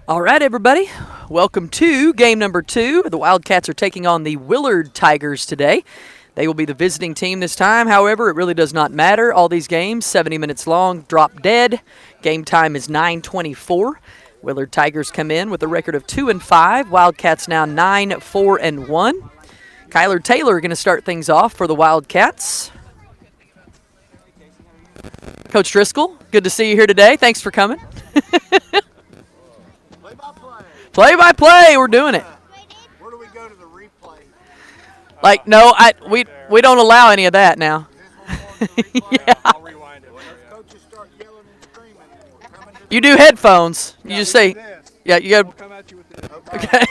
All right, everybody. Welcome to game number 2. The Wildcats are taking on the Willard Tigers today. They will be the visiting team this time. However, it really does not matter. All these games, 70 minutes long, drop dead. Game time is 9:24. Willard Tigers come in with a record of 2-5. Wildcats now 9-4-1. Kyler Taylor going to start things off for the Wildcats. Coach Driscoll, good to see you here today. Thanks for coming. Play-by-play, we're doing it. Where do we go to the replay? Like, no, we don't allow any of that now. Yeah. I'll rewind it. Coaches start yelling and screaming. We're coming to You do headphones. You just say, this. yeah, you We'll got. come at you with this. Okay.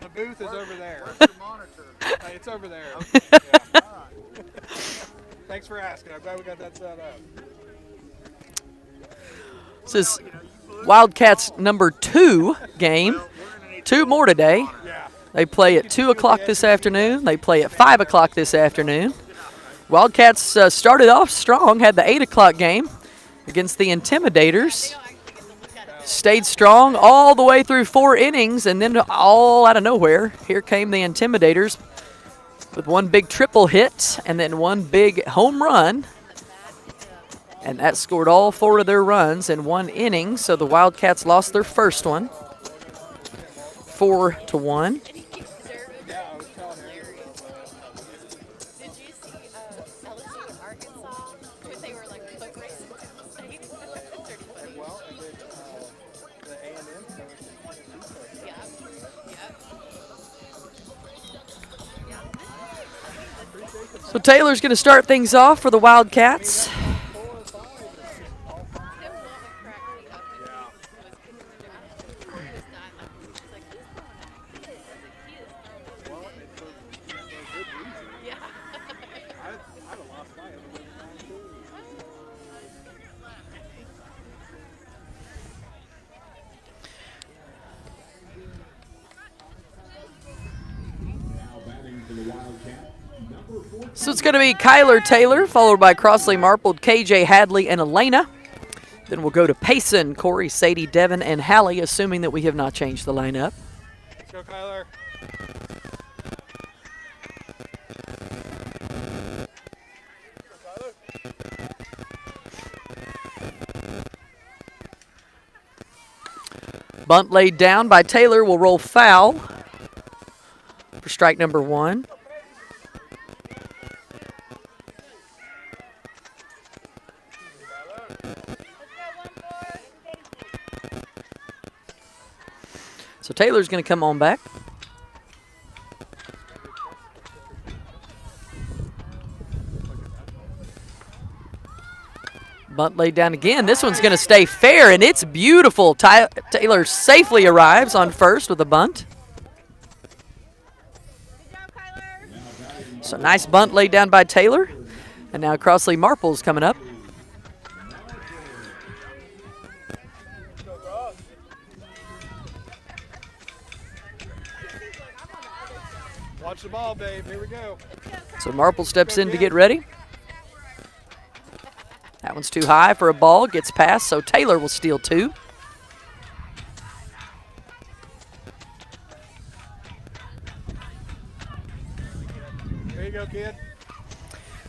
The booth is over there. Where's your monitor? Hey, it's over there. All right. Thanks for asking. I'm glad we got that set up. This is Wildcats number 2 game. 2 more today. Yeah. They play at 2 o'clock this afternoon. They play at 5 o'clock this afternoon. Wildcats started off strong, had the 8 o'clock game against the Intimidators. Stayed strong all the way through 4 innings, and then all out of nowhere, here came the Intimidators with one big triple hit and then one big home run. And that scored all 4 of their runs in 1 inning, so the Wildcats lost their first one, 4-1. So Taylor's going to start things off for the Wildcats. So it's going to be Kyler Taylor, followed by Crossley Marpled, KJ Hadley, and Elena. Then we'll go to Payson, Corey, Sadie, Devin, and Hallie, assuming that we have not changed the lineup. Let's go, Kyler. Bunt laid down by Taylor will roll foul for strike number 1. So Taylor's going to come on back. Bunt laid down again. This one's going to stay fair, and it's beautiful. Taylor safely arrives on first with a bunt. So nice bunt laid down by Taylor. And now Crossley Marple's coming up. Watch the ball, babe. Here we go. So Marple steps in to get ready. That one's too high for a ball. Gets past, so Taylor will steal 2. There you go, kid.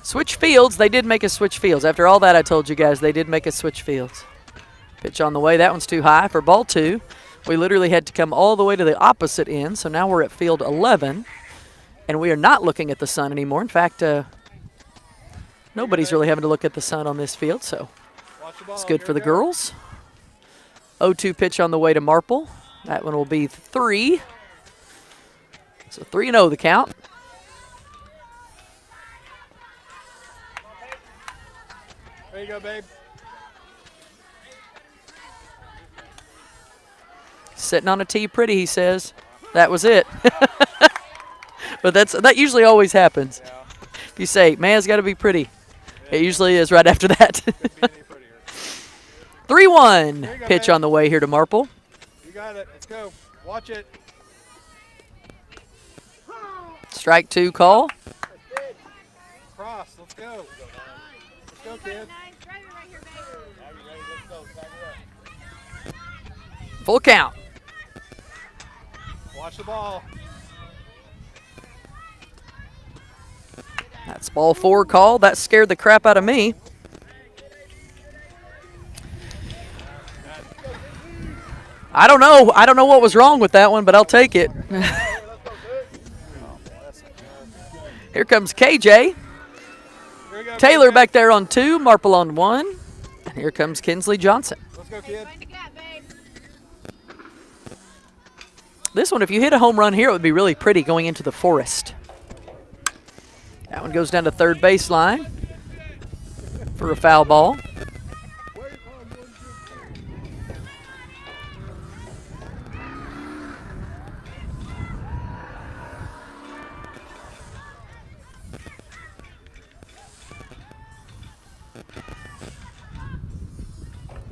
Switch fields. They did make us switch fields. After all that I told you guys, they did make us switch fields. Pitch on the way. That one's too high for ball 2. We literally had to come all the way to the opposite end, so now we're at field 11. And we are not looking at the sun anymore. In fact, nobody's really having to look at the sun on this field, so it's good for the girls. 0-2 pitch on the way to Marple. That one will be 3. So 3-0 the count. There you go, babe. Sitting on a tee pretty, he says. That was it. But that usually always happens. Yeah. If you say, man, it's got to be pretty, it usually is right after that. 3-1 pitch on the way here to Marple. You got it. Let's go. Watch it. Strike 2 call. Cross. Let's go. Let's go, kid. Full count. Watch the ball. That's ball 4 called. That scared the crap out of me. I don't know. I don't know what was wrong with that one, but I'll take it. Here comes KJ. Taylor back there on 2, Marple on 1. And here comes Kinsley Johnson. Let's go, kid. This one, if you hit a home run here, it would be really pretty going into the forest. That one goes down to third baseline for a foul ball.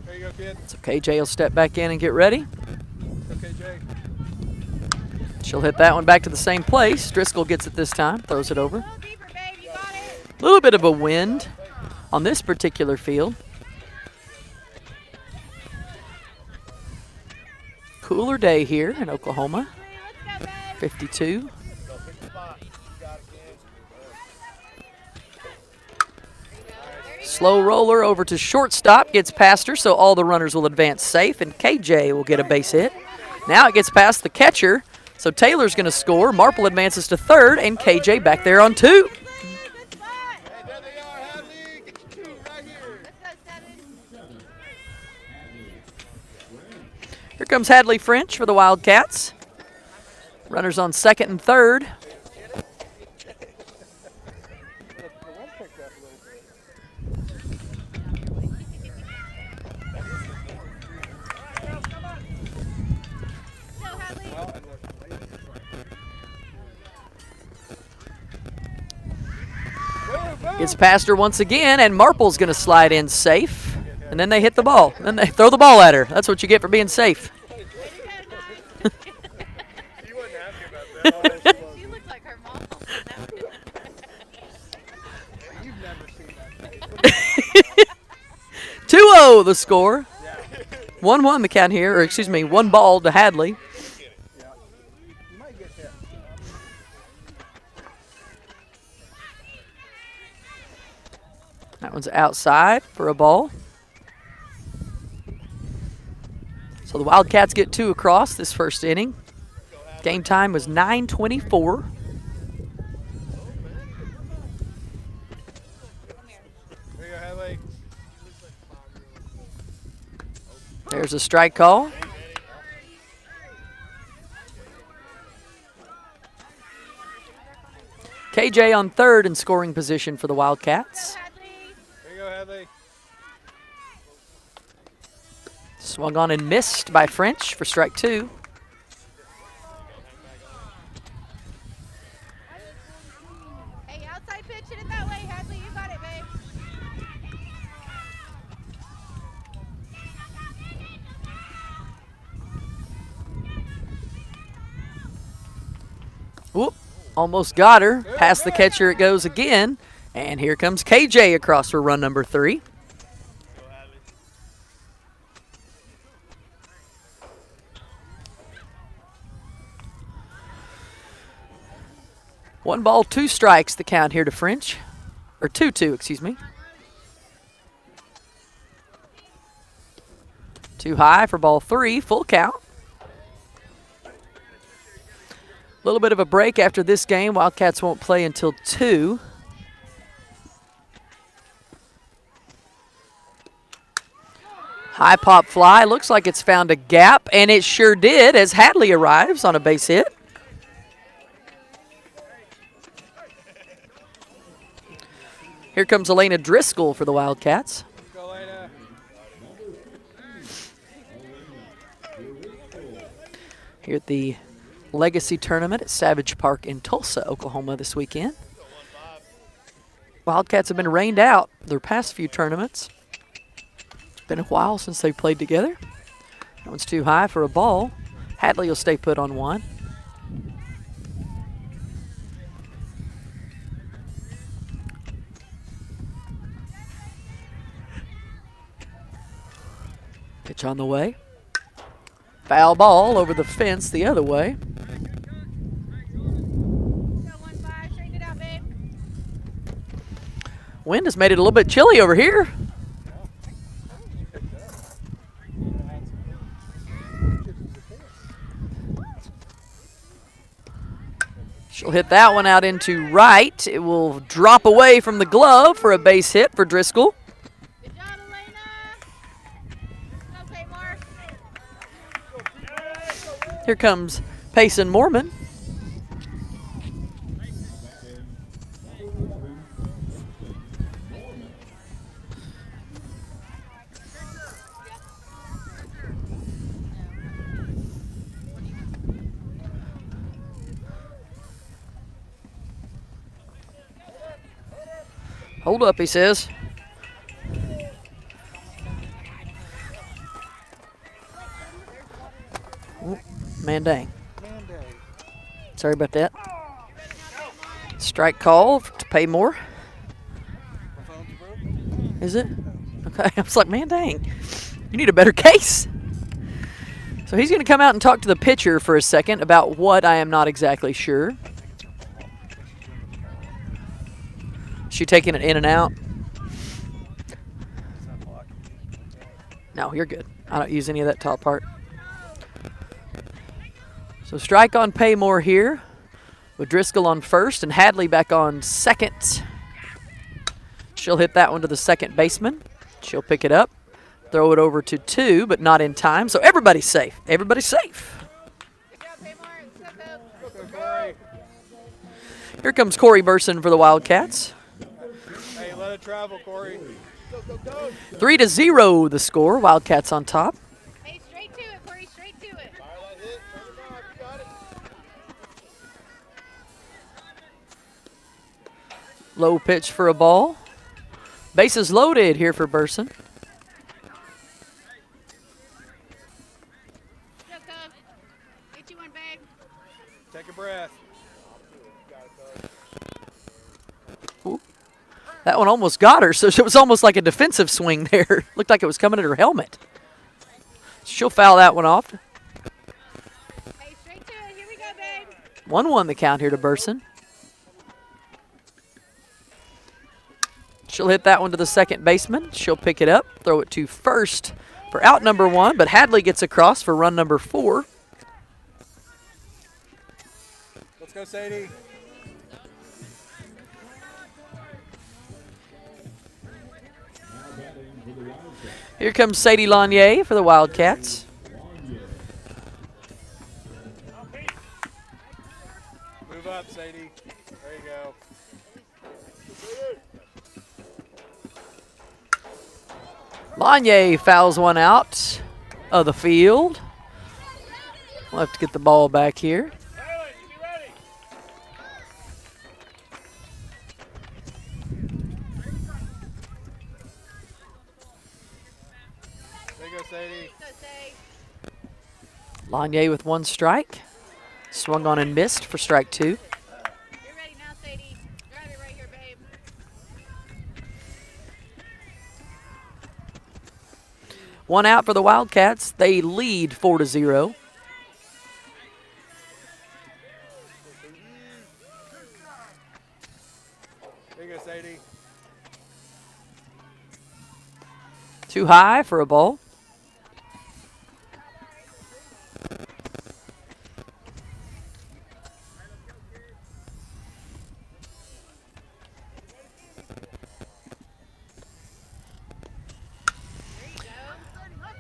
There you go, kid. So KJ will step back in and get ready. Okay, Jay. She'll hit that one back to the same place. Driscoll gets it this time, throws it over. A little bit of a wind on this particular field. Cooler day here in Oklahoma. 52. Slow roller over to shortstop, gets past her, so all the runners will advance safe, and KJ will get a base hit. Now it gets past the catcher, so Taylor's going to score. Marple advances to third, and KJ back there on 2. Here comes Hadley French for the Wildcats. Runners on second and third. Gets past her once again, and Marple's going to slide in safe. And then they hit the ball. Then they throw the ball at her. That's what you get for being safe. She looked like her mom. 2-0 the score. 1-1 the count here, or excuse me, 1 ball to Hadley. That one's outside for a ball. So the Wildcats get 2 across this first inning. Game time was 9:24. There you go, Hadley. There's a strike call. KJ on third in scoring position for the Wildcats. There you go, Hadley. Swung on and missed by French for strike 2. Hey, outside pitch it that way, Hadley. You got it, babe. Whoop, almost got her. Past the catcher it goes again. And here comes KJ across for run number 3. One ball, 2 strikes the count here to French. Or 2-2, excuse me. Too high for ball 3, full count. A little bit of a break after this game. Wildcats won't play until 2. High pop fly, looks like it's found a gap, and it sure did as Hadley arrives on a base hit. Here comes Elena Driscoll for the Wildcats. Go, Elena. Here at the Legacy Tournament at Savage Park in Tulsa, Oklahoma this weekend. Wildcats have been rained out their past few tournaments. It's been a while since they played together. That one's too high for a ball. Hadley will stay put on 1. Pitch on the way. Foul ball over the fence the other way. Wind has made it a little bit chilly over here. She'll hit that one out into right. It will drop away from the glove for a base hit for Driscoll. Good job, Elena. Go, Paymore. Here comes Payson Mormon. Hold up, he says. Ooh, man dang. Sorry about that. Strike call to Paymore. Is it? Okay, I was like, man dang. You need a better case. So he's going to come out and talk to the pitcher for a second about what I am not exactly sure. She taking it in and out? No, you're good. I don't use any of that top part. So strike on Paymore here with Driscoll on first and Hadley back on second. She'll hit that one to the second baseman. She'll pick it up, throw it over to 2, but not in time. So everybody's safe. Everybody's safe. Good job, Paymore. Let's go, Coach. Go, Corey. Here comes Corey Burson for the Wildcats. Hey, let it travel, Corey. 3-0 the score. Wildcats on top. Hey, straight to it, Corey. Straight to it. Low pitch for a ball. Bases loaded here for Burson. Go, Coach. Get you one, babe. Take a breath. Ooh. That one almost got her, so it was almost like a defensive swing there. Looked like it was coming at her helmet. She'll foul that one off. Hey, straight to it. Here we go, babe. 1-1 the count here to Burson. She'll hit that one to the second baseman. She'll pick it up, throw it to first for out number 1, but Hadley gets across for run number 4. Let's go, Sadie. Here comes Sadie Lanier for the Wildcats. Move up, Sadie. There you go. Lanier fouls one out of the field. We'll have to get the ball back here. There you go, Sadie. Go, Say. Lanier with 1 strike. Swung on and missed for strike 2. You're ready now, Sadie. Drive it right here, babe. One out for the Wildcats. They lead 4-0. There you go, Sadie. Too high for a ball.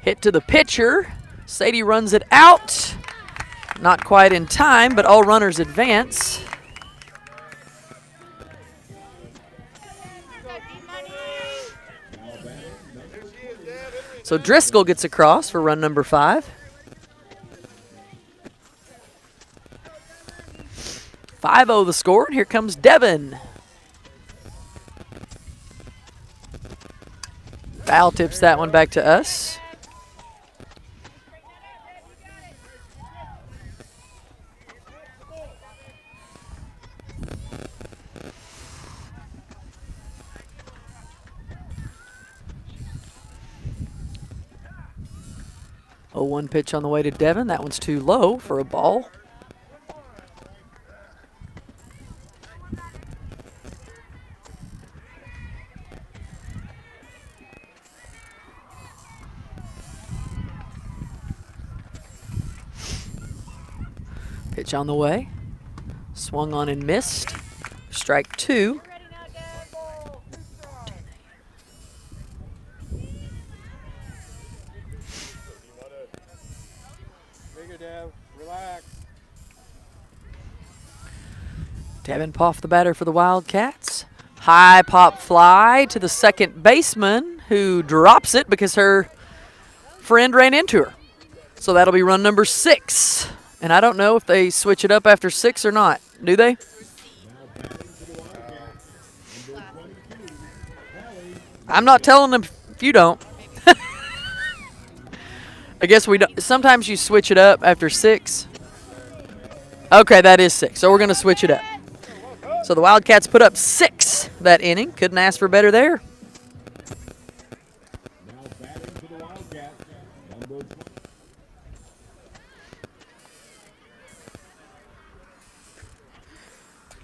Hit to the pitcher. Sadie runs it out. Not quite in time, but all runners advance. Go, D-Money. So Driscoll gets across for run number 5. 5-0 the score, and here comes Devin. Foul tips that one back to us. Oh, 1 pitch on the way to Devin. That one's too low for a ball. Pitch on the way. Swung on and missed. Strike 2. Ready now, Dad. Bigger, Dev. Relax. Devin Poff, the batter for the Wildcats. High pop fly to the second baseman, who drops it because her friend ran into her. So that'll be run number 6. And I don't know if they switch it up after 6 or not. Do they? I'm not telling them if you don't. I guess we don't. Sometimes you switch it up after 6. Okay, that is 6. So we're going to switch it up. So the Wildcats put up 6 that inning. Couldn't ask for better there. Now batting for the Wildcats, number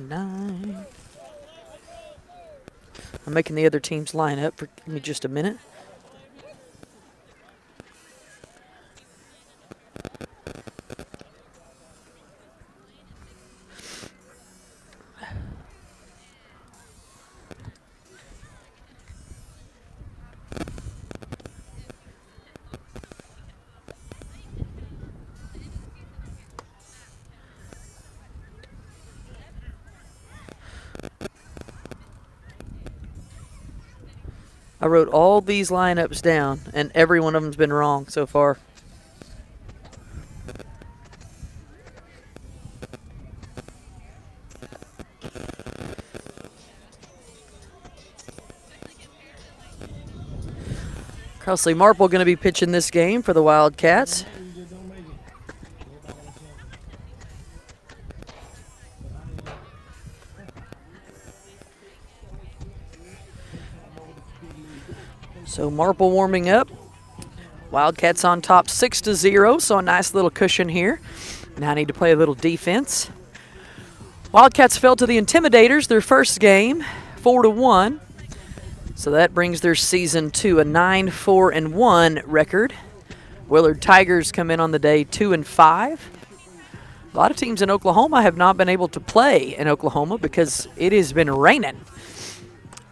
9. I'm making the other teams line up. Give me just a minute. I wrote all these lineups down, and every one of them's been wrong so far. Crossley Marple going to be pitching this game for the Wildcats. So Marple warming up. Wildcats on top 6-0, so a nice little cushion here. Now I need to play a little defense. Wildcats fell to the Intimidators their first game, 4-1. So that brings their season to a 9-4-1 record. Willard Tigers come in on the day 2-5. A lot of teams in Oklahoma have not been able to play in Oklahoma because it has been raining.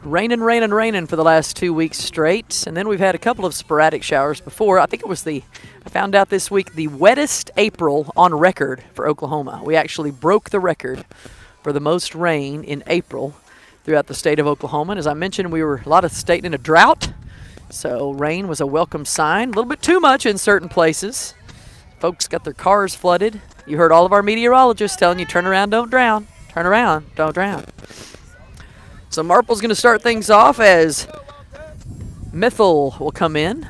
Raining for the last 2 weeks straight. And then we've had a couple of sporadic showers before. I think it was I found out this week, the wettest April on record for Oklahoma. We actually broke the record for the most rain in April throughout the state of Oklahoma. And as I mentioned, we were a lot of state in a drought. So rain was a welcome sign. A little bit too much in certain places. Folks got their cars flooded. You heard all of our meteorologists telling you, turn around, don't drown. Turn around, don't drown. So Marple's going to start things off as Mithil will come in.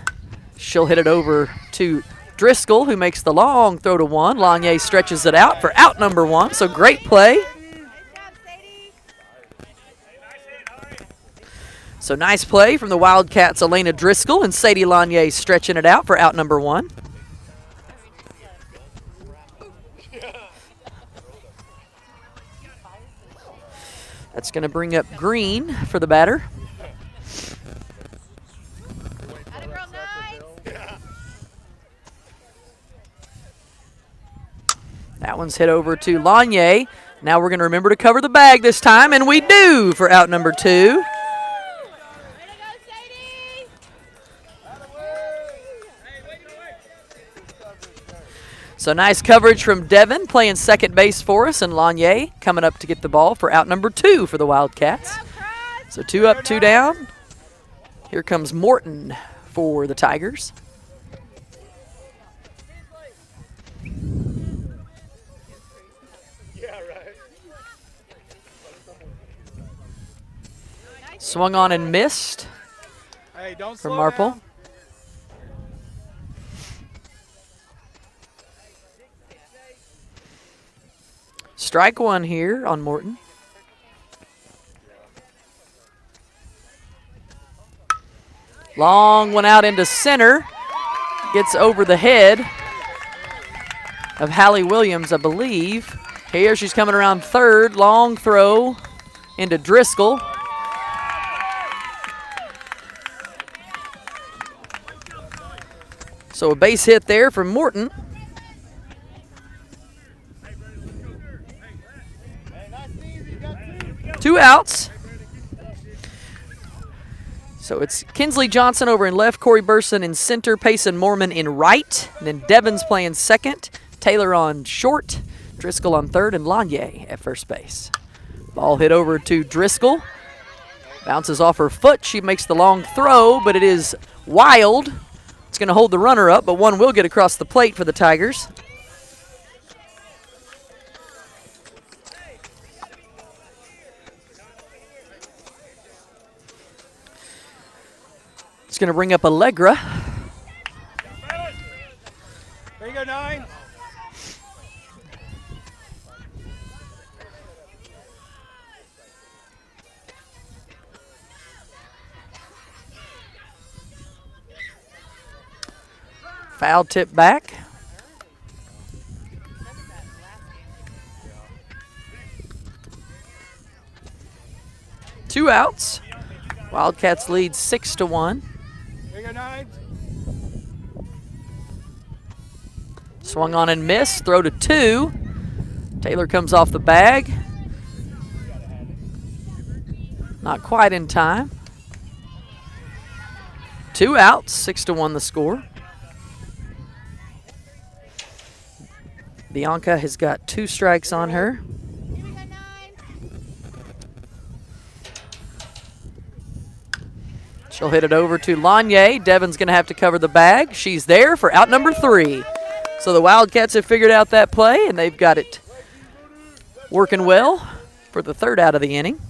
She'll hit it over to Driscoll, who makes the long throw to 1. Lanier stretches it out for out number 1. So great play. So nice play from the Wildcats, Elena Driscoll, and Sadie Lanier stretching it out for out number 1. That's going to bring up Green for the batter. That one's hit over to Lanier. Now we're going to remember to cover the bag this time, and we do for out number 2. So nice coverage from Devin playing second base for us, and Lanier coming up to get the ball for out number 2 for the Wildcats. So 2 up, 2 down. Here comes Morton for the Tigers. Swung on and missed for Marple. Down. Strike 1 here on Morton. Long one out into center. Gets over the head of Hallie Williams, I believe. Here she's coming around third. Long throw into Driscoll. So a base hit there from Morton. 2 outs. So it's Kinsley Johnson over in left, Corey Burson in center, Payson Mormon in right. And then Devon's playing second, Taylor on short, Driscoll on third, and Lanier at first base. Ball hit over to Driscoll. Bounces off her foot. She makes the long throw, but it is wild. It's going to hold the runner up, but one will get across the plate for the Tigers. It's going to bring up Allegra. There you go, 9. Foul tip back. Two outs. Wildcats lead 6-1. There you go, 9. Swung on and missed. Throw to 2. Taylor comes off the bag. Not quite in time. 2 outs. 6-1 the score. Bianca has got 2 strikes on her. She'll hit it over to Lanier. Devon's going to have to cover the bag. She's there for out number 3. So the Wildcats have figured out that play, and they've got it working well for the 3rd out of the inning.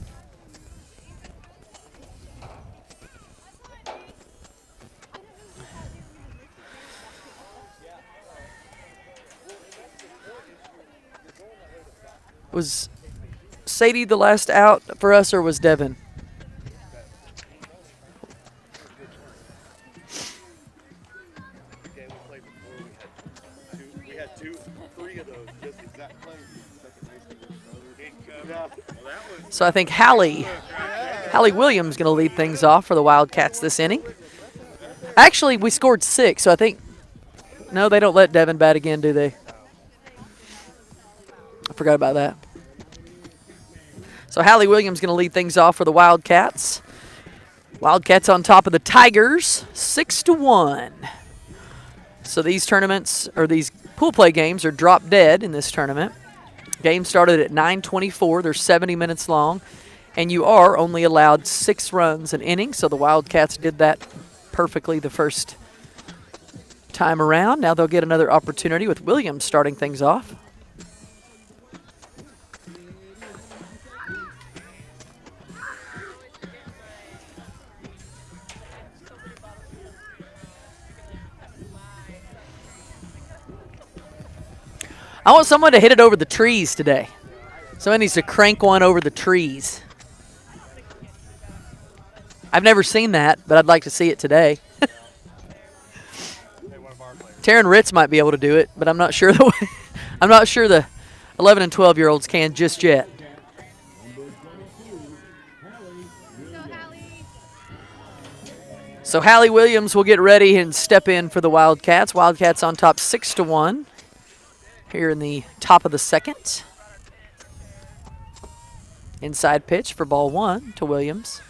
Was Sadie the last out for us, or was Devon? We had 3 of those, just exact play. So I think Hallie Williams going to lead things off for the Wildcats this inning. Actually, we scored 6, so I think, no, they don't let Devon bat again, do they? I forgot about that. So Hallie Williams going to lead things off for the Wildcats. Wildcats on top of the Tigers, 6-1. So these tournaments, or these pool play games, are drop dead in this tournament. Game started at 9:24. They're 70 minutes long, and you are only allowed 6 runs an inning. So the Wildcats did that perfectly the first time around. Now they'll get another opportunity with Williams starting things off. I want someone to hit it over the trees today. Someone needs to crank one over the trees. I've never seen that, but I'd like to see it today. Taryn Ritz might be able to do it, but I'm not sure I'm not sure the 11 and 12-year-olds can just yet. So Hallie Williams will get ready and step in for the Wildcats. Wildcats on top 6-1. Here in the top of the 2nd. Inside pitch for ball 1 to Williams.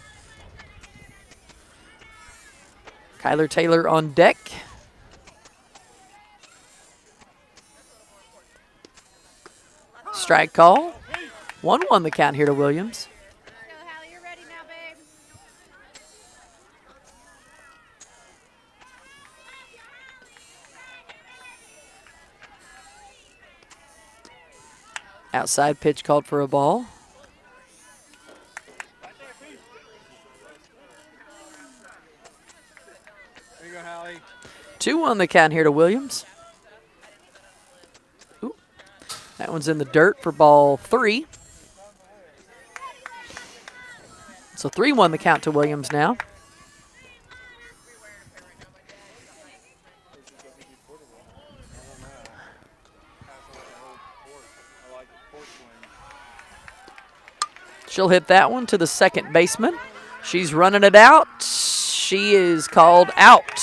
Kyler Taylor on deck. Strike call. 1-1 the count here to Williams. Go, Hallie, you're ready now, babe. Outside pitch called for a ball. There you go, Hallie. 2-1 the count here to Williams. Ooh. That one's in the dirt for ball 3. So 3-1 the count to Williams now. She'll hit that one to the second baseman. She's running it out. She is called out.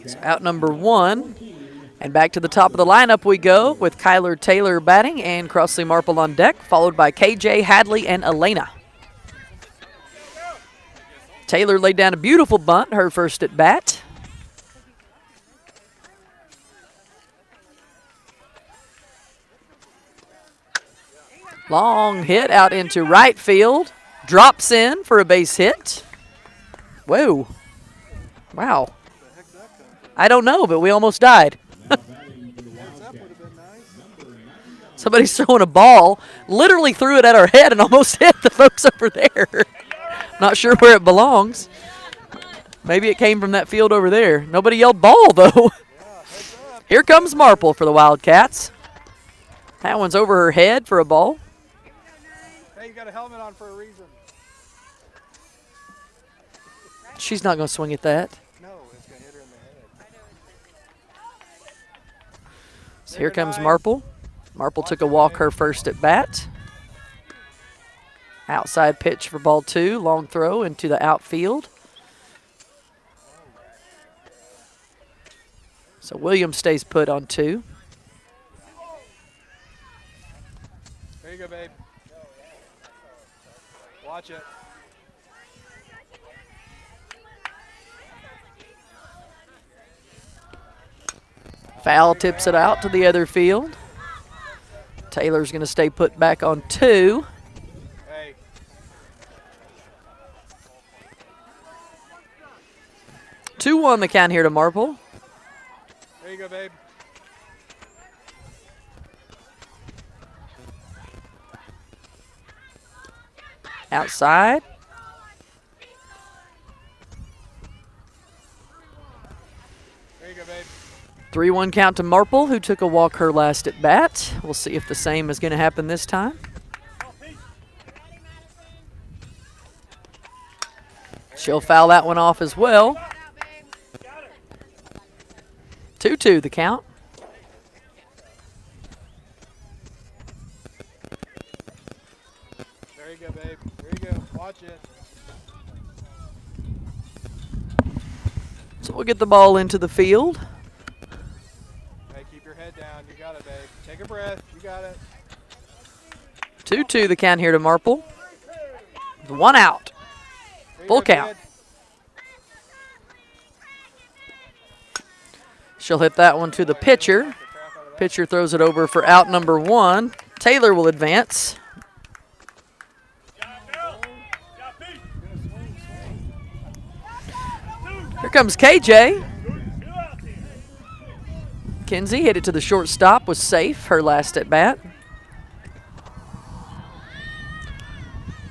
So out number 1 And back to the top of the lineup we go with Kyler Taylor batting and Crossley Marple on deck, followed by KJ, Hadley, and Elena. Taylor laid down a beautiful bunt, her first at bat. Long hit out into right field. Drops in for a base hit. Whoa. Wow. I don't know, but we almost died. Somebody's throwing a ball, literally threw it at our head and almost hit the folks over there. Not sure where it belongs. Maybe it came from that field over there. Nobody yelled ball, though. Here comes Marple for the Wildcats. That one's over her head for a ball. Hey, you got a helmet on for a reason. She's not going to swing at that. No, it's going to hit her in the head. So here comes Marple. Marple took a walk her first at bat. Outside pitch for ball 2. Long throw into the outfield. So Williams stays put on 2. There you go, babe. Watch it. Foul tips it out to the other field. Taylor's going to stay put back on 2. Hey. 2-1 the count here to Marple. There you go, babe. Outside. There you go, babe. 3-1 count to Marple, who took a walk her last at bat. We'll see if the same is going to happen this time. She'll foul that one off as well. 2-2 the count. There you go, babe. There you go. Watch it. So we'll get the ball into the field. Hey, keep your head down. You got it, babe. Take a breath. You got it. 2-2 the count here to Marple. 1 out. There you Full go, count. kid. She'll hit that one to the pitcher. Pitcher throws it over for out number 1. Taylor will advance. Here comes KJ. Kinsey hit it to the shortstop, was safe, her last at bat.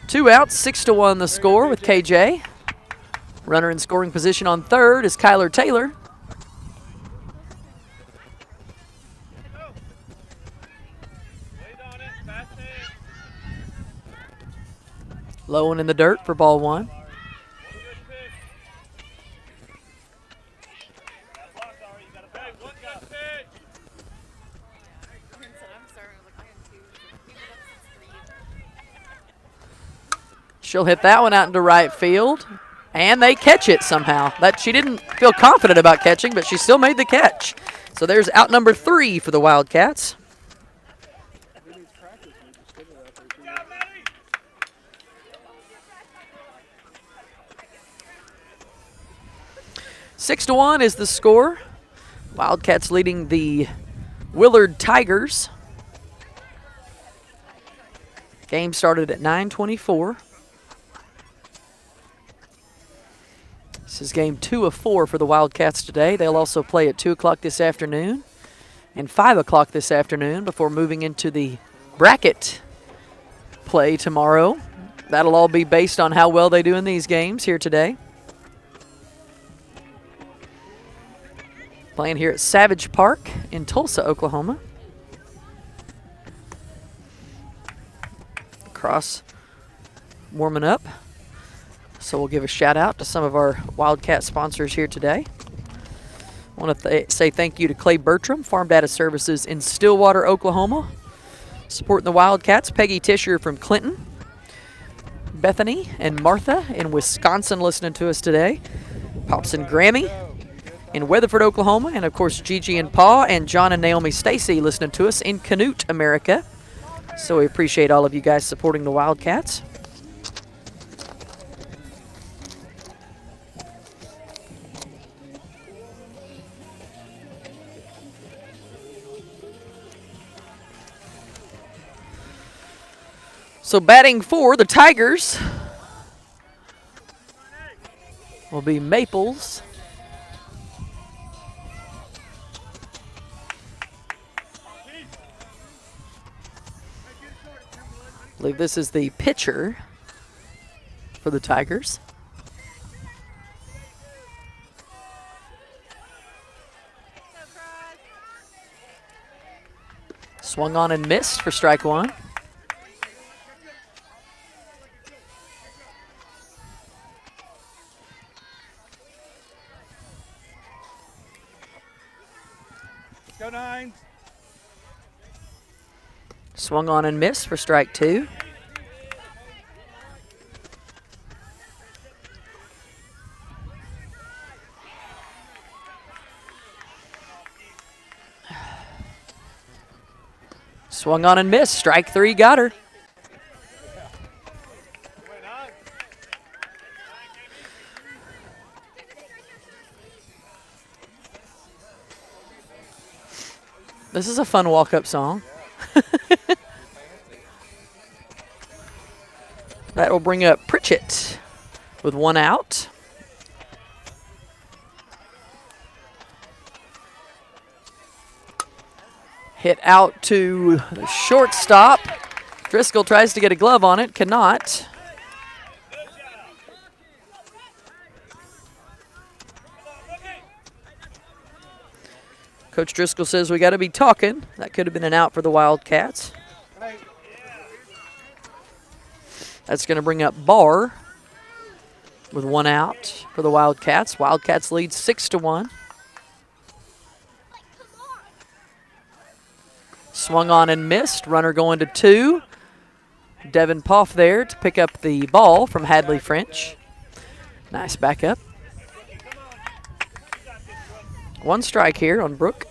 2 outs, 6-1 the score with KJ. Runner in scoring position on third is Kyler Taylor. Low one in the dirt for ball 1. She'll hit that one out into right field, and they catch it somehow. That she didn't feel confident about catching, but she still made the catch. So there's out number 3 for the Wildcats. 6-1 is the score. Wildcats leading the Willard Tigers. Game started at 9:24. This is game 2 of 4 for the Wildcats today. They'll also play at 2 o'clock this afternoon and 5 o'clock this afternoon before moving into the bracket play tomorrow. That'll all be based on how well they do in these games here today. Playing here at Savage Park in Tulsa, Oklahoma. Cross warming up. So we'll give a shout out to some of our Wildcat sponsors here today. I want to say thank you to Clay Bertram, Farm Data Services in Stillwater, Oklahoma. Supporting the Wildcats, Peggy Tisher from Clinton. Bethany and Martha in Wisconsin listening to us today. Pops and Grammy in Weatherford, Oklahoma, and of course Gigi and Pa and John and Naomi Stacy listening to us in Canute, America. So we appreciate all of you guys supporting the Wildcats. So batting for the Tigers will be Maples. I believe this is the pitcher for the Tigers. Swung on and missed for strike one. Go Nines. Swung on and missed for strike two. Swung on and missed. Strike three, got her. This is a fun walk-up song. That will bring up Pritchett with one out. Hit out to the shortstop. Driscoll tries to get a glove on it, cannot. Coach Driscoll says we got to be talking. That could have been an out for the Wildcats. That's going to bring up Barr with one out for the Wildcats. Wildcats lead 6-1. Swung on and missed. Runner going to two. Devin Poff there to pick up the ball from Hadley French. Nice backup. One strike here on Brooke.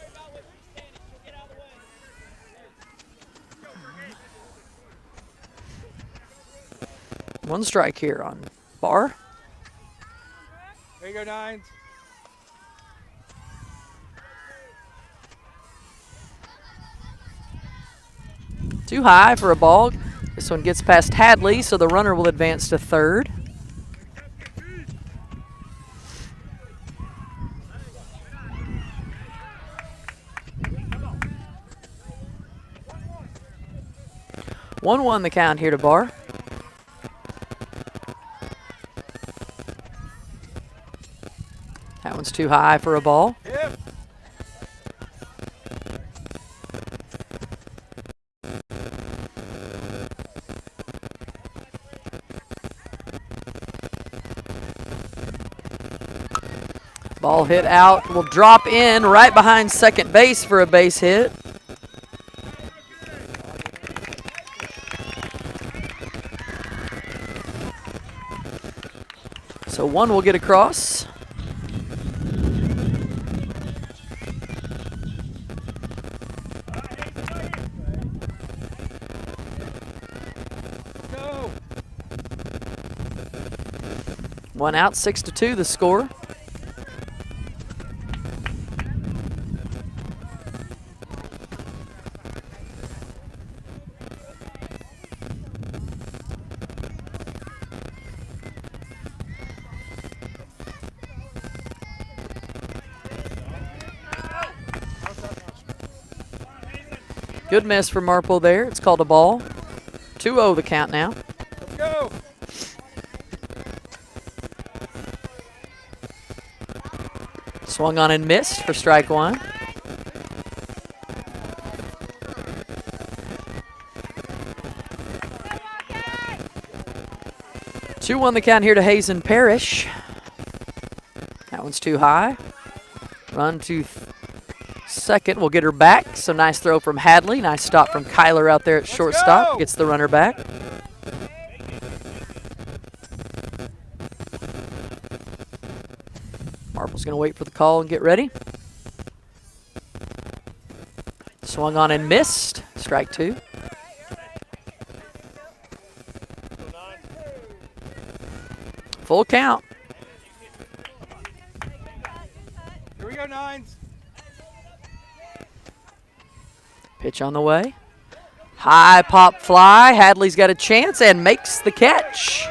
One strike here on Barr. There you go, Nines. Too high for a ball. This one gets past Hadley, so the runner will advance to third. One the count here to Barr. That one's too high for a ball. Yep. Ball hit out, will drop in right behind second base for a base hit. So one will get across. Go. One out, 6-2 the score. Good miss for Marple there. It's called a ball. 2-0 the count now. Let's go. Swung on and missed for strike one. Two on the count here to Hazen Parrish. That one's too high. Run to second. We'll get her back. So nice throw from Hadley. Nice stop from Kyler out there at shortstop. Go. Gets the runner back. Marple Just going to wait for the call and get ready. Swung on and missed. Strike 2. Full count. Here we go, nines. Pitch on the way. High pop fly. Hadley's got a chance and makes the catch.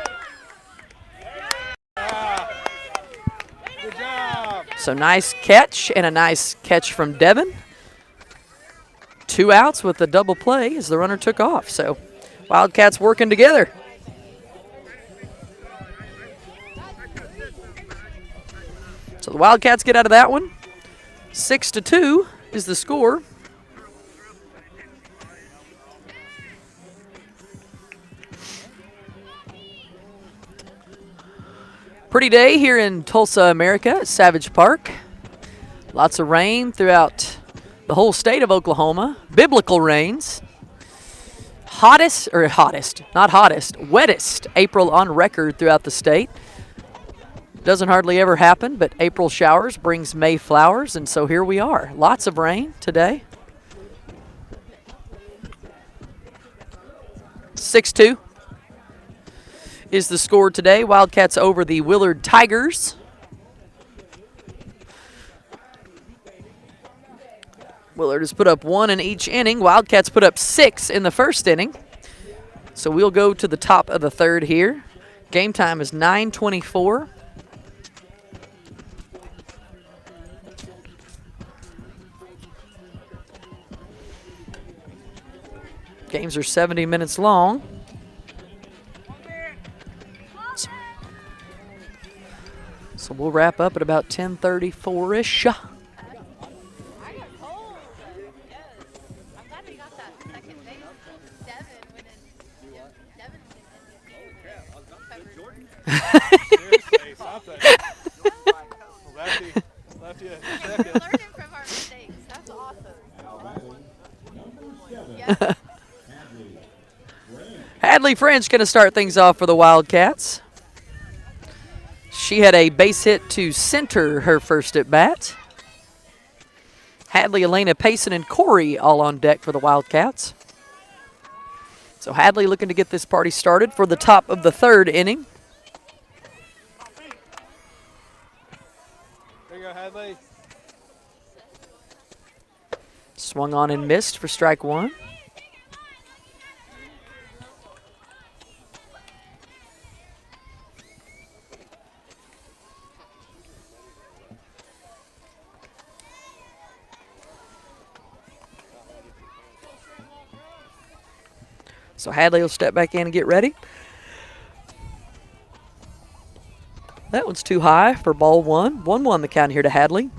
Good job. So nice catch and a nice catch from Devin. 2 outs with the double play as the runner took off. So Wildcats working together. So the Wildcats get out of that one. 6-2 is the score. Pretty day here in Tulsa, America at Savage Park. Lots of rain throughout the whole state of Oklahoma. Biblical rains. Wettest April on record throughout the state. Doesn't hardly ever happen, but April showers brings May flowers, and so here we are. Lots of rain today. 6-2 is the score today. Wildcats over the Willard Tigers. Willard has put up 1 in each inning. Wildcats put up 6 in the first inning. So we'll go to the top of the third here. Game time is 9:24. Games are 70 minutes long. So we'll wrap up at about 10:34-ish. I got cold. Yes. I'm glad we got that second base. Devin Seriously, something. Lefty a We're second. learning from our mistakes. That's awesome. Batting, Hadley French going to start things off for the Wildcats. She had a base hit to center her first at bat. Hadley, Elena Payson, and Corey all on deck for the Wildcats. So Hadley looking to get this party started for the top of the third inning. There you go, Hadley. Swung on and missed for strike 1. So Hadley will step back in and get ready. That one's too high for ball 1. 1-1 the count here to Hadley.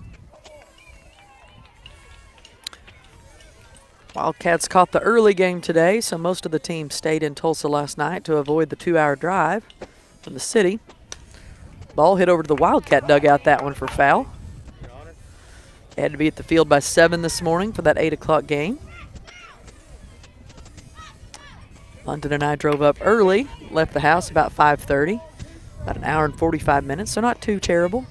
Wildcats caught the early game today, so most of the team stayed in Tulsa last night to avoid the 2-hour drive from the city. Ball hit over to the Wildcat dugout, that one for foul. They had to be at the field by 7 this morning for that 8 o'clock game. London and I drove up early, left the house about 5:30, about an hour and 45 minutes, so not too terrible.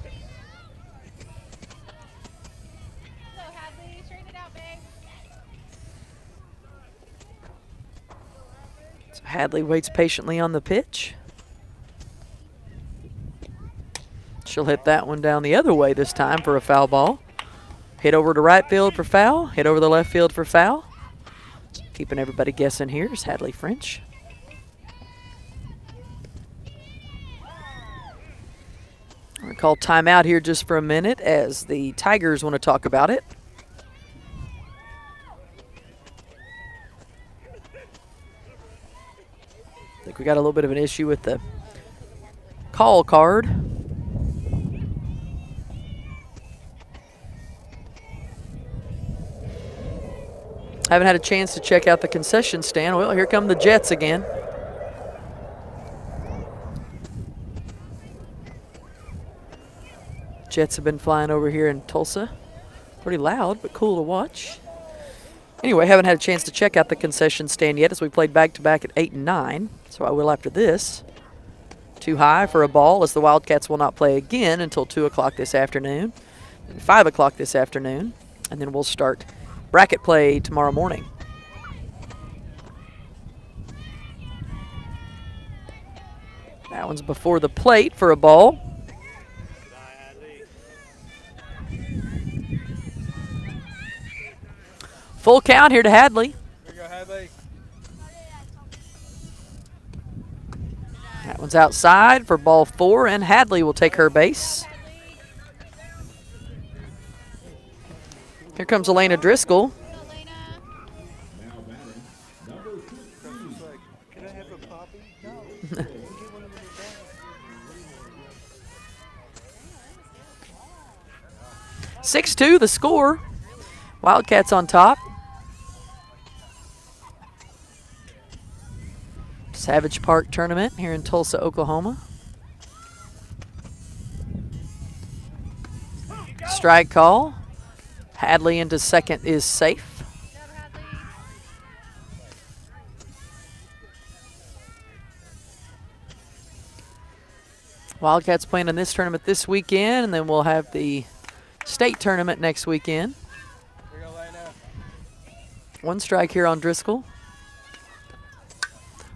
So Hadley, straighten it out, babe. So Hadley waits patiently on the pitch. She'll hit that one down the other way this time for a foul ball. Hit over to right field for foul, hit over the left field for foul. Keeping everybody guessing here is Hadley French. I'm going to call timeout here just for a minute as the Tigers want to talk about it. I think we got a little bit of an issue with the call card. Haven't had a chance to check out the concession stand. Well, here come the Jets again. Jets have been flying over here in Tulsa. Pretty loud, but cool to watch. Anyway, haven't had a chance to check out the concession stand yet as we played back-to-back at 8 and 9. So I will after this. Too high for a ball, as the Wildcats will not play again until 2 o'clock this afternoon, and 5 o'clock this afternoon, and then we'll start bracket play tomorrow morning. That one's before the plate for a ball. Full count here to Hadley. Here you go, Hadley. That one's outside for ball 4, and Hadley will take her base. Here comes Elena Driscoll. Elena. Now batting, number 15. She's like, can I have a poppy? No. You get one of them in your bag. 6-2 the score. Wildcats on top. Savage Park tournament here in Tulsa, Oklahoma. Strike call. Hadley into second is safe. Job, Hadley. Wildcats playing in this tournament this weekend, and then we'll have the state tournament next weekend. Here you go, Lena. One strike here on Driscoll.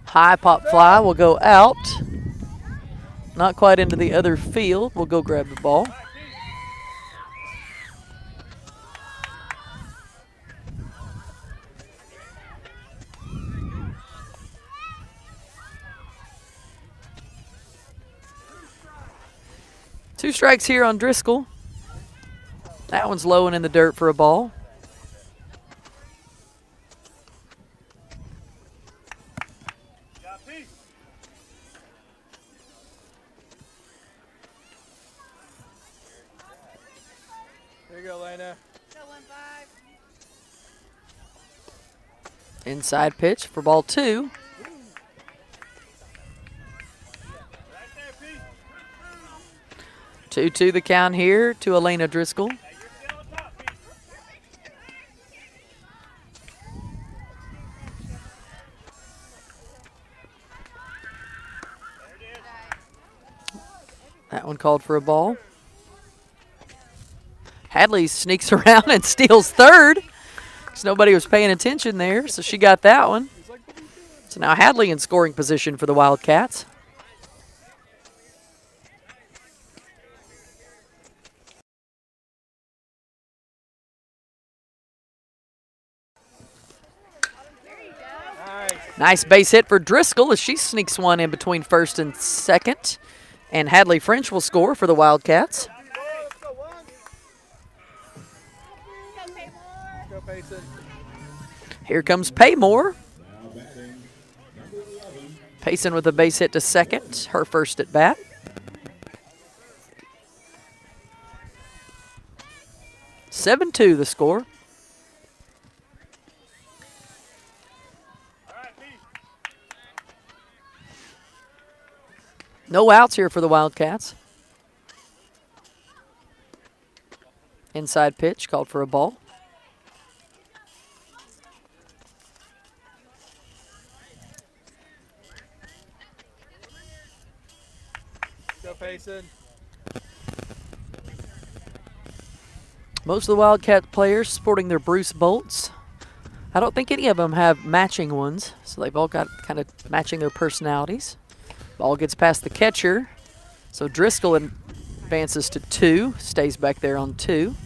High pop fly will go out. Not quite into the other field. We'll go grab the ball. Two strikes here on Driscoll. That one's low and in the dirt for a ball. Here you go, Lena. Go 1-5. Inside pitch for ball 2. Right there, Pete. 2-2 the count here to Elena Driscoll. Hey, you're still on top, Pete. There it is. That one called for a ball. Hadley sneaks around and steals third, because nobody was paying attention there, so she got that one. So now Hadley in scoring position for the Wildcats. There you go. Nice. Nice base hit for Driscoll as she sneaks one in between first and second. And Hadley French will score for the Wildcats. Let's go, one. Go, Paymore. Go, Payson. Here comes Paymore. Now batting, number 11. Payson with a base hit to second, her first at bat. "7-2 the score. All right, Pete. No outs here for the Wildcats. Inside pitch called for a ball. Go, Payson. Most of the Wildcat players sporting their Bruce Bolts. I don't think any of them have matching ones, so they've all got kind of matching their personalities. Ball gets past the catcher, so Driscoll advances to 2, stays back there on 2.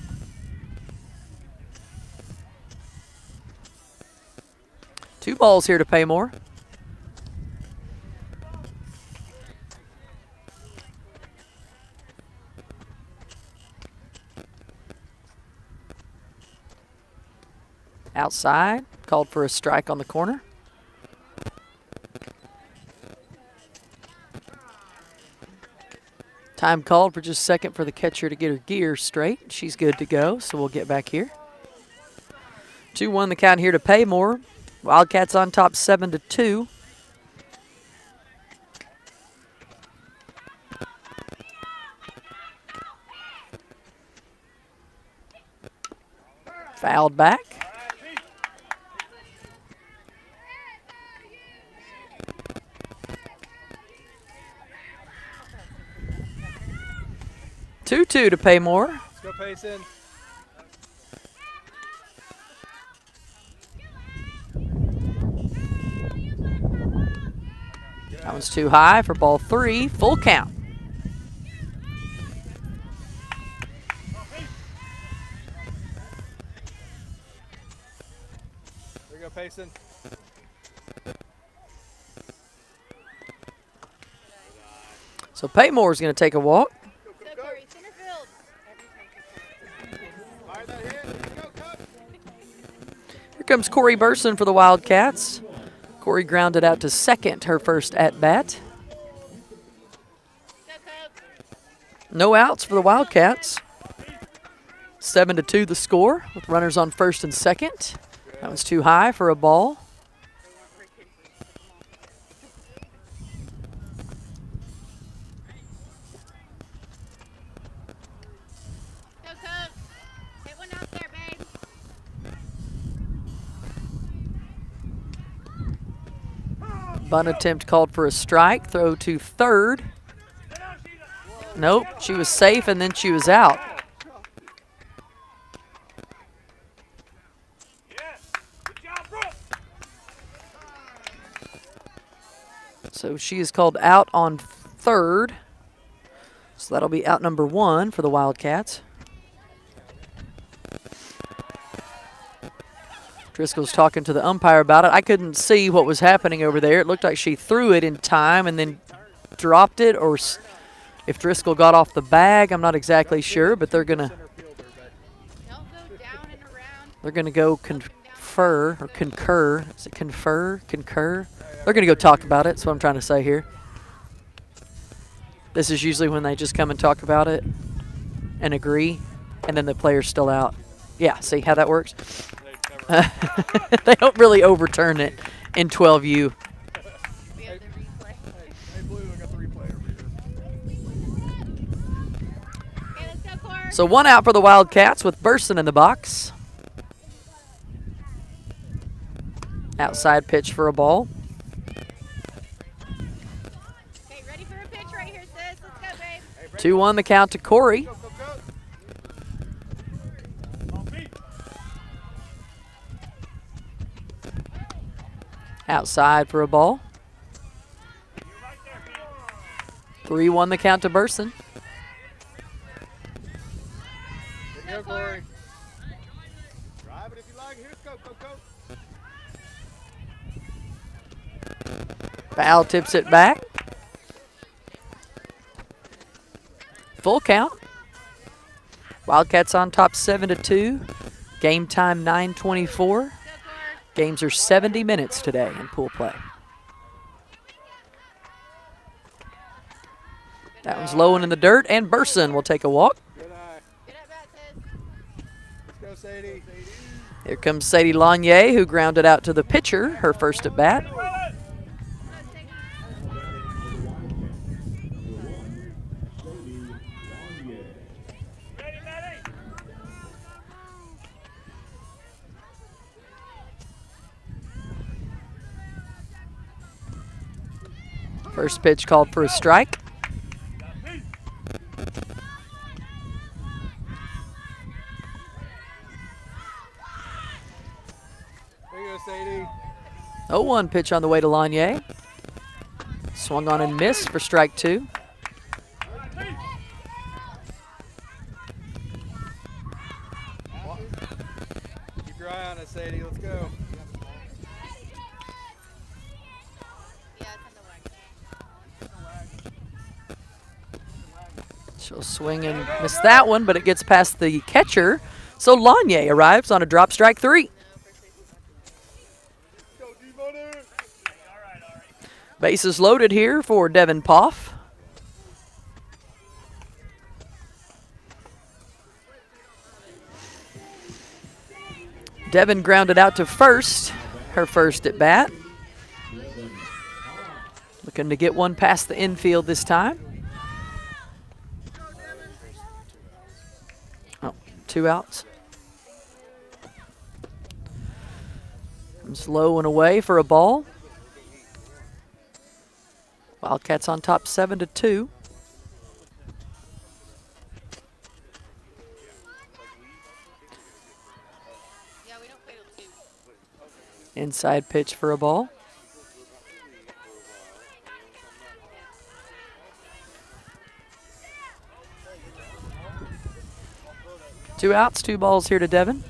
Two balls here to Paymore. Outside, called for a strike on the corner. Time called for just a second for the catcher to get her gear straight. She's good to go, so we'll get back here. 2-1 the count here to Paymore. Wildcats on top 7-2. Fouled back. 2-2 to Paymore. Let's go, Payson. That one's too high for ball 3. Full count. There you go, Payson. So Paymore's going to take a walk. Go, Corey. Center field. Fire that hit. Let's go, Coach. Here comes Corey Burson for the Wildcats. Corey grounded out to second, her first at-bat. Go, Coach. No outs for the Wildcats. 7-2 the score with runners on first and second. That one's too high for a ball. Go, Coach. Hit one out there, babe. Bunt attempt called for a strike. Throw to third. Nope, she was safe and then she was out. So she is called out on third. So that'll be out number 1 for the Wildcats. Driscoll's talking to the umpire about it. I couldn't see what was happening over there. It looked like she threw it in time and then dropped it, or if Driscoll got off the bag, I'm not exactly sure, but they're going to Don't go down and around. they're going to go confer or concur. Is it confer? Concur? They're going to go talk about it. That's what I'm trying to say here. This is usually when they just come and talk about it and agree, and then the player's still out. Yeah, see how that works? They don't really overturn it in 12U. We have the replay. Hey, Blue, I got the replay over here. Okay, let's go, Corey. So 1 out for the Wildcats with Burson in the box. Outside pitch for a ball. Okay, ready for a pitch right here, sis. Let's go, babe. 2-1 the count to Corey. Go, go, go. Outside for a ball. 3-1 the count to Burson. There you go, Corey. Drive it if you like. Here's go, go, go. Foul tips it back. Full count. Wildcats on top 7-2. Game time 9:24. Go, Corey. Games are 70 minutes today in pool play. That one's low and in the dirt, and Burson will take a walk. Good eye. Get at bat, sis. Let's go, Sadie. Here comes Sadie Lanier, who grounded out to the pitcher, her first at bat. Go, Sadie. First pitch called for a strike. There you go, Sadie. 0-1 pitch on the way to Lanier. Swung on and missed for strike 2. Keep your eye on it, Sadie. Let's go. Yeah, it's on the wagon. She'll swing and miss that one, but it gets past the catcher. So Lanier arrives on a drop strike 3. Go, D-Money. Bases loaded here for Devin Poff. Devin grounded out to first, her first at bat. Looking to get one past the infield this time. Oh, 2 outs. Comes low and away for a ball. Wildcats on top 7-2. Inside pitch for a ball. Two outs, 2 balls here to Devin.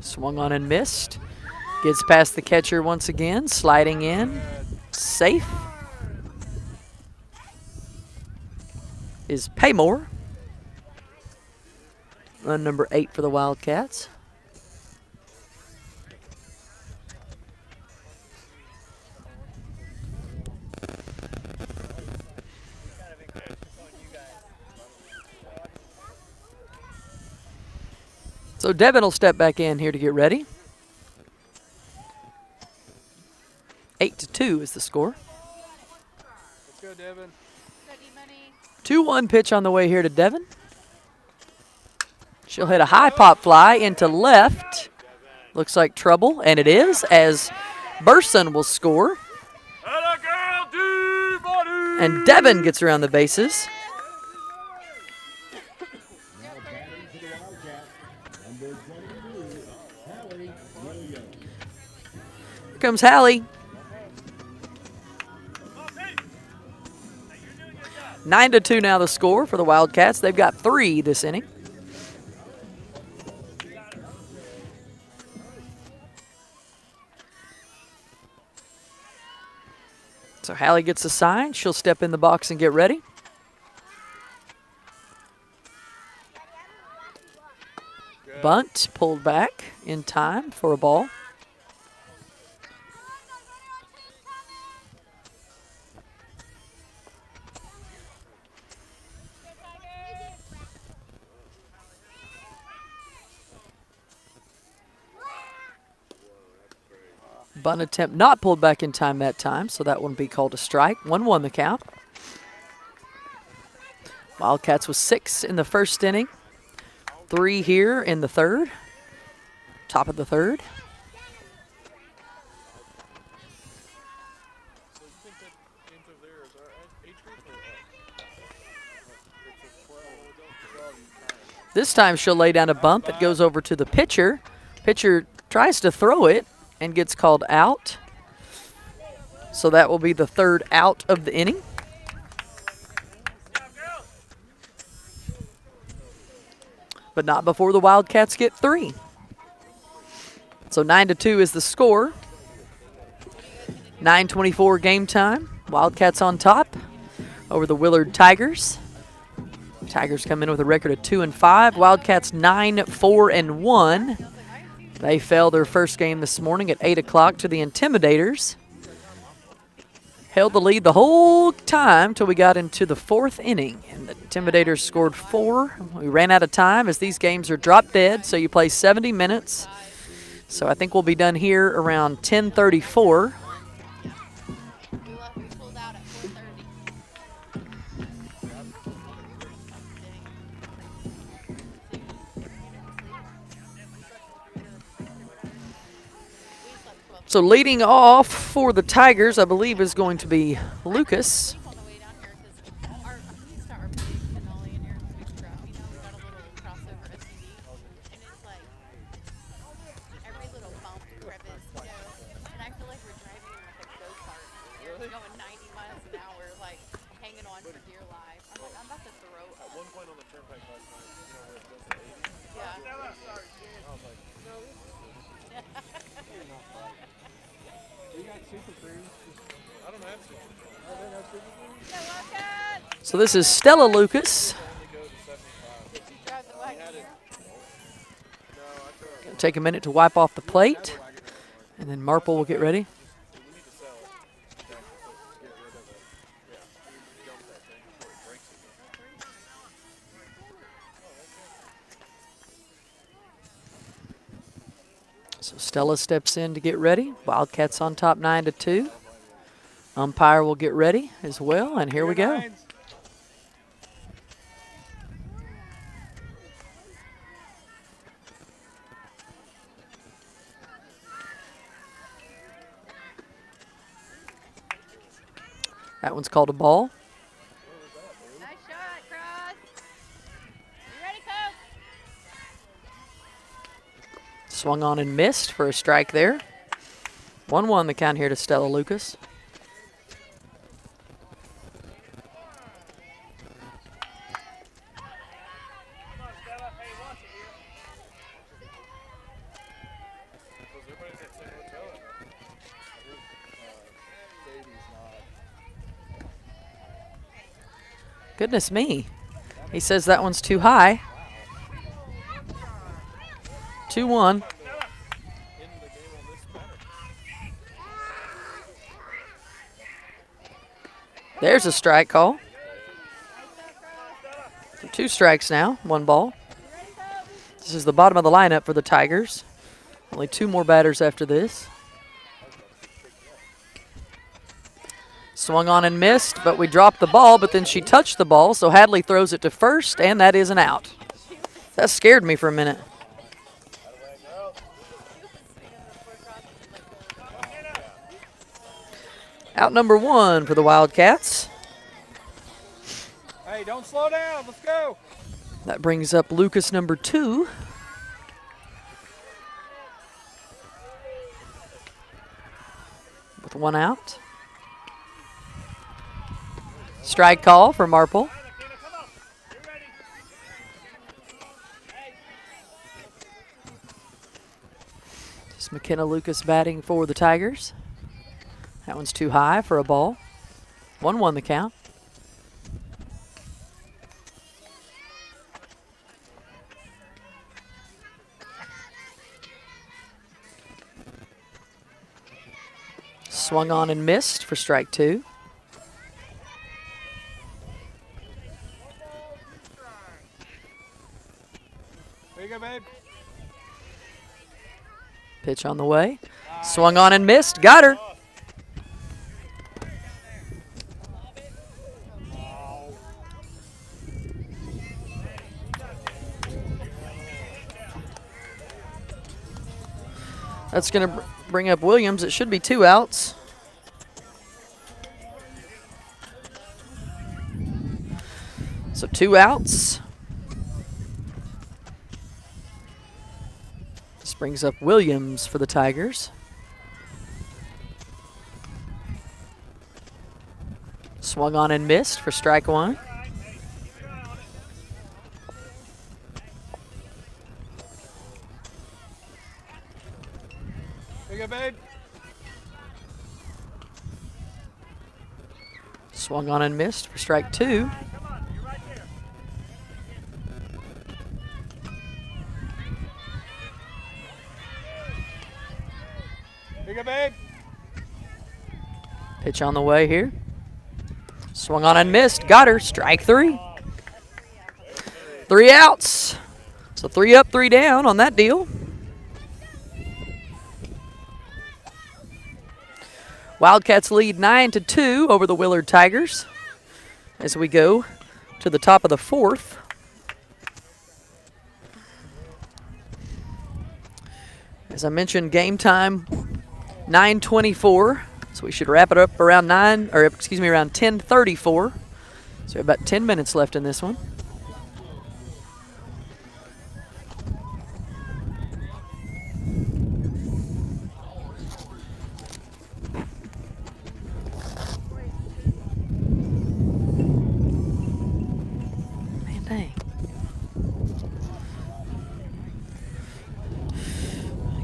Swung on and missed. Gets past the catcher once again, sliding in. Safe is Paymore. Run number 8 for the Wildcats. So Devin will step back in here to get ready. 8-2 is the score. Let's go, Devin. Ready, money. 2-1 pitch on the way here to Devin. She'll hit a high pop fly into left. Looks like trouble, and it is, as Burson will score. And Devin gets around the bases. Now batting for the Wildcats, number 22, Hallie Williams. Here comes Hallie. 9-2 now the score for the Wildcats. They've got 3 this inning. So Hallie gets a sign. She'll step in the box and get ready. Bunt pulled back in time for a ball. Bunt attempt not pulled back in time that time, so that wouldn't be called a strike. 1-1 the count. Wildcats with 6 in the first inning. 3 here in the third. Top of the third. This time she'll lay down a bunt that goes over to the pitcher. Pitcher tries to throw it and gets called out. So that will be the 3rd out of the inning. But not before the Wildcats get 3. So 9-2 is the score. 9:24 game time. Wildcats on top over the Willard Tigers. Tigers come in with a record of 2-5. Wildcats 9-4-1. They fell their first game this morning at 8 o'clock to the Intimidators. Held the lead the whole time till we got into the 4th inning, and the Intimidators scored 4. We ran out of time as these games are drop dead, so you play 70 minutes. So I think we'll be done here around 10:34. We pulled out at 4:30. So leading off for the Tigers, I believe, is going to be Lucas. On the way down here, because we used our big finale in here, this big truck. You know, we got a little crossover SUV, and it's like every little bump, crevice, you know. And I feel like we're driving in like a go-kart. We're going 90 miles an hour, like hanging on for dear life. I'm like, I'm about to throw up. At one point on the turnpike last night, you know, where it goes to 80. Yeah. I was like, no, this is we got Super Cruise. I don't have Super Cruise. I don't have Super Cruise. Go Wildcats! So this is Stella Lucas. They go to 75. She drives the wagon. Had it. No, I throw it. Gonna take a minute to wipe off the plate, and then Marple will get ready. We need to sell it. Okay, get rid of it. Yeah, we dump that thing before it breaks again. So Stella steps in to get ready. Wildcats on top 9-2. Umpire will get ready as well, and here we go. That one's called a ball. Nice shot, Cross. You ready, Coach? Swung on and missed for a strike there. 1-1 the count here to Stella Lucas. Goodness me. He says that one's too high. 2-1. There's a strike call. So 2 strikes now, 1 ball. This is the bottom of the lineup for the Tigers. Only 2 more batters after this. Swung on and missed, but we dropped the ball, but then she touched the ball, so Hadley throws it to first, and that is an out. That scared me for a minute. Out number 1 for the Wildcats. Hey, don't slow down. Let's go. That brings up Lucas number 2. With 1 out. Strike call for Marple. It's McKenna Lucas batting for the Tigers. That one's too high for a ball. 1-1 the count. Swung on and missed for strike 2. There you go, babe. Pitch on the way. Swung on and missed. Got her. That's going to bring up Williams. It should be 2 outs. So 2 outs. This brings up Williams for the Tigers. Swung on and missed for strike 1. There you go, babe. Swung on and missed for strike 2. There you go, babe. Pitch on the way here. Swung on and missed. Got her. Strike 3. 3 outs. So 3 up, 3 down on that deal. Wildcats lead 9-2 over the Willard Tigers as we go to the top of the 4th. As I mentioned, game time 9:24, so we should wrap it up around around 10:34. So we have about 10 minutes left in this one.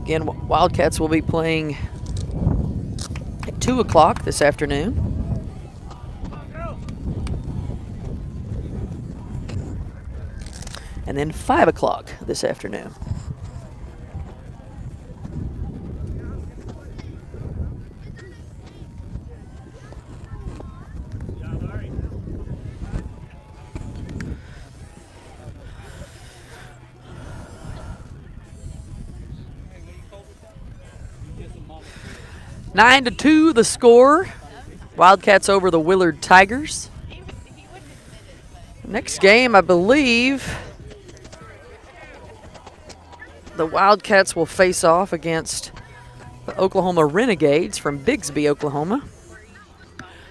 Again, Wildcats will be playing at 2 o'clock this afternoon. And then 5 o'clock this afternoon. Nine to 2 the score. Wildcats over the Willard Tigers. Next game, I believe the Wildcats will face off against the Oklahoma Renegades from Bigsby, Oklahoma.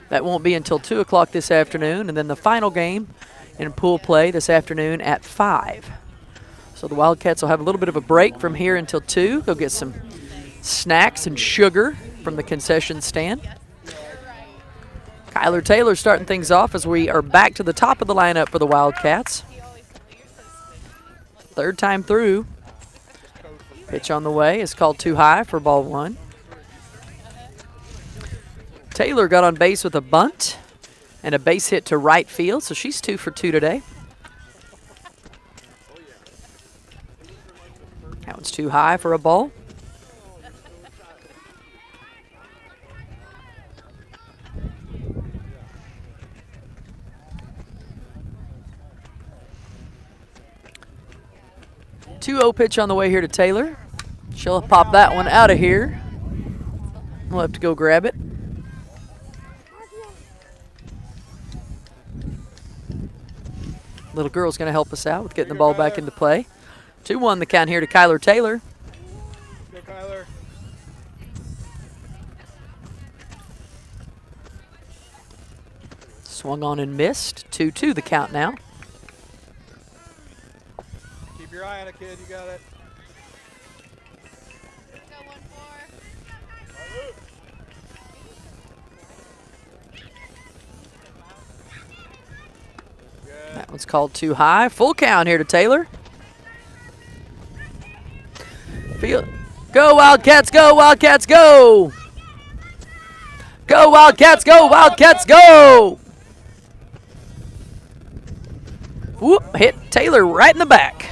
That won't be until 2 o'clock this afternoon, and then the final game in pool play this afternoon at 5. So the Wildcats will have a little bit of a break from here until 2. Go get some snacks and sugar from the concession stand. Kyler Taylor starting things off as we are back to the top of the lineup for the Wildcats. Third time through. Pitch on the way is called too high for ball 1. Taylor got on base with a bunt and a base hit to right field, so she's 2 for 2 today. That one's too high for a ball. Two 0 pitch on the way here to Taylor. She'll pop that one out of here. We'll have to go grab it. Little girl's going to help us out with getting the ball back into play. 2-1 the count here to Kyler Taylor. Go, Kyler. Swung on and missed. 2-2 the count now. Keep your eye on it, kid. You got it. Go 1-4. Good. That one's called too high. Full count here to Taylor. Go Wildcats, go Wildcats, go! Go Wildcats, go Wildcats, go! Whoop, hit Taylor right in the back.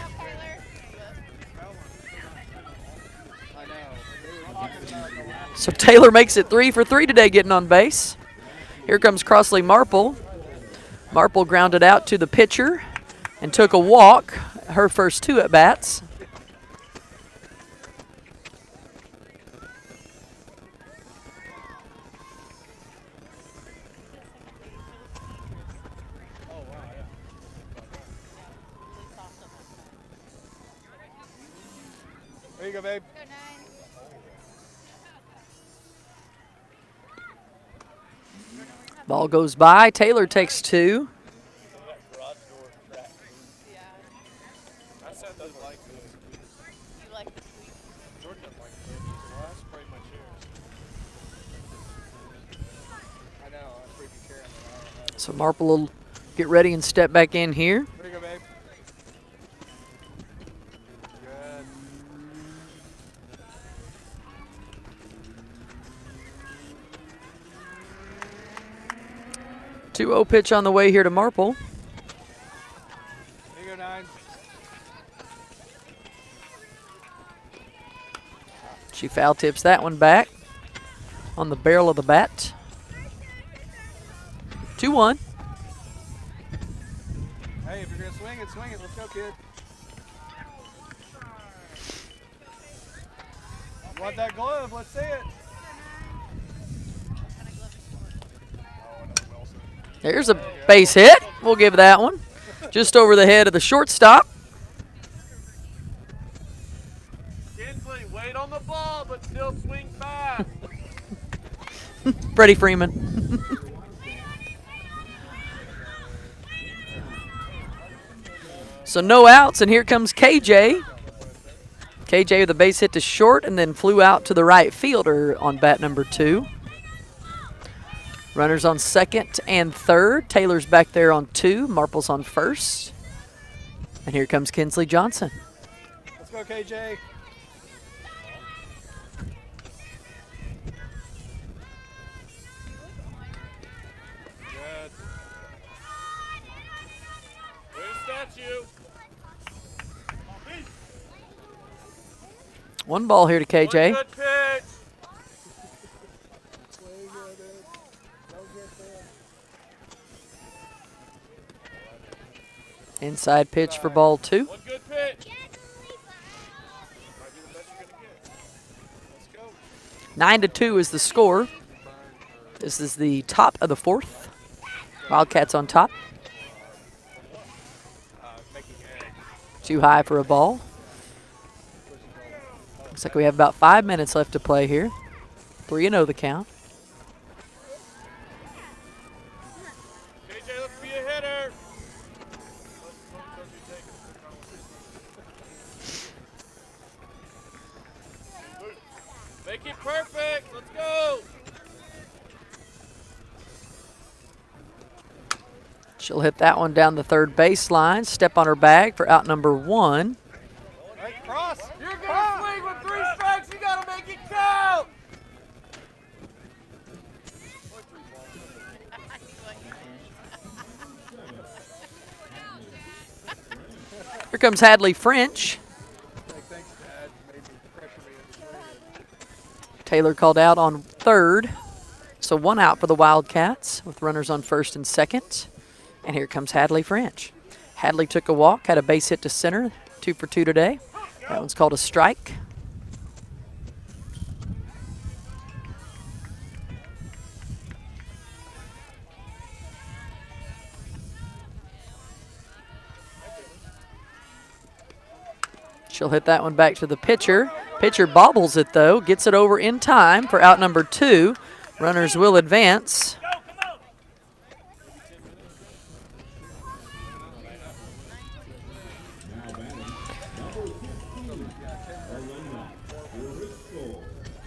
So Taylor makes it 3 for 3 today getting on base. Here comes Crossley Marple. Marple grounded out to the pitcher and took a walk, her first 2 at-bats. There you go, babe. Go 9. Ball goes by. Taylor takes 2. Yeah. My son doesn't like this. You like the squeak? Jordan doesn't like this. Well, I spray my chairs. I know. I'm pretty carrying it. So Marple will get ready and step back in here. There you go, babe. Good. 2-0 pitch on the way here to Marple. There you go, 9. She foul tips that one back on the barrel of the bat. 2-1. Hey, if you're going to swing it, swing it. Let's go, kid. You want that glove? Let's see it. There's a base hit. We'll give that one. Just over the head of the shortstop. Kinsley, wait on the ball, but still swing fast. Freddie Freeman. So no outs, and here comes KJ. KJ with a base hit to short and then flew out to the right fielder on bat number 2. Runners on second and third. Taylor's back there on 2. Marple's on first. And here comes Kinsley Johnson. Let's go, KJ. Good. Way to statue. One ball here to KJ. Good pitch. Inside pitch for ball 2. One good pitch. Might be the best you're gonna get. Let's go. 9-2 is the score. This is the top of the 4th. Wildcats on top. Making egg. Too high for a ball. Looks like we have about 5 minutes left to play here. 3-0 the count. KJ, let's be a hitter. Make it perfect. Let's go. She'll hit that one down the third baseline. Step on her bag for out number 1. Right, cross. You're going to swing with 3 strikes. You got to make it count. Here comes Hadley French. Thanks, Dad. Maybe pressure me into swinging. Taylor called out on third. So 1 out for the Wildcats with runners on first and second. And here comes Hadley French. Hadley took a walk, had a base hit to center, 2 for 2 today. That one's called a strike. She'll hit that one back to the pitcher. Pitcher bobbles it, though, gets it over in time for out number 2. Runners will advance.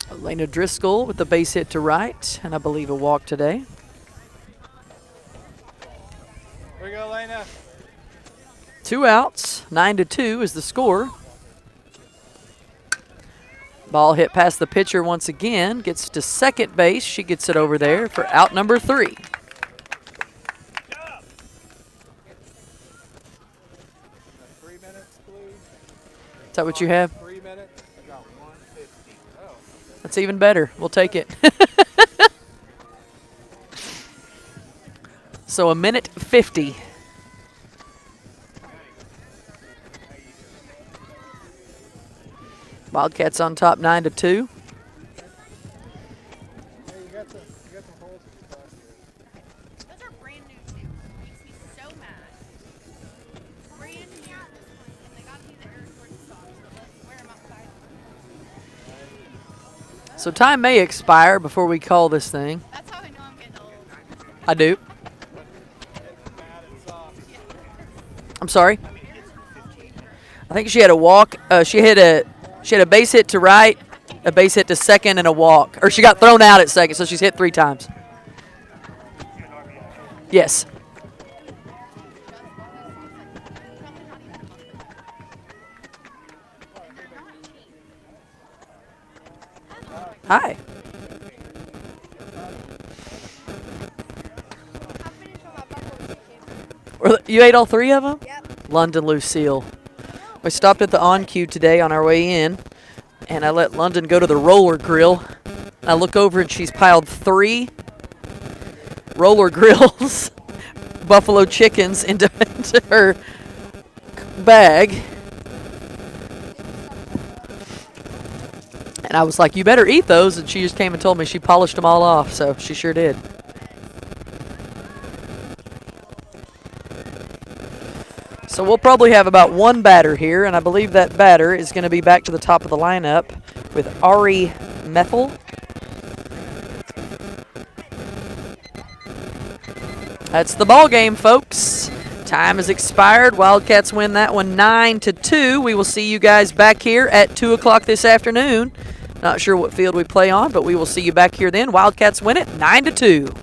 Elena Driscoll with the base hit to right, and I believe a walk today. Here we go, Lena. 2 outs, 9-2 is the score. Ball hit past the pitcher once again, gets to second base. She gets it over there for out number 3. Is that what you have? 3 minutes. I got 1:50. Oh. That's even better. We'll take it. So 1:50. Wildcats on top 9-2. Hey, you got some holes in your glass. Those are brand new too. Makes me so mad. Brand new. And they got me the Air Jordan socks, so let's wear them outside. So time may expire before we call this thing. That's how I know I'm getting old. I do. Mad and soft. I'm sorry. I think she had a walk. She had a base hit to right, a base hit to second, and a walk. Or she got thrown out at second, so she's hit 3 times. Yes. Hi. You ate all 3 of them? Yep. London Lucille. We stopped at the On Cue today on our way in, and I let London go to the roller grill. I look over and she's piled 3 roller grills, buffalo chickens into her bag. And I was like, you better eat those. And she just came and told me she polished them all off, so she sure did. So we'll probably have about 1 batter here, and I believe that batter is going to be back to the top of the lineup with Ari Methel. That's the ball game, folks. Time has expired. Wildcats win that one 9-2. We will see you guys back here at 2 o'clock this afternoon. Not sure what field we play on, but we will see you back here then. Wildcats win it 9-2.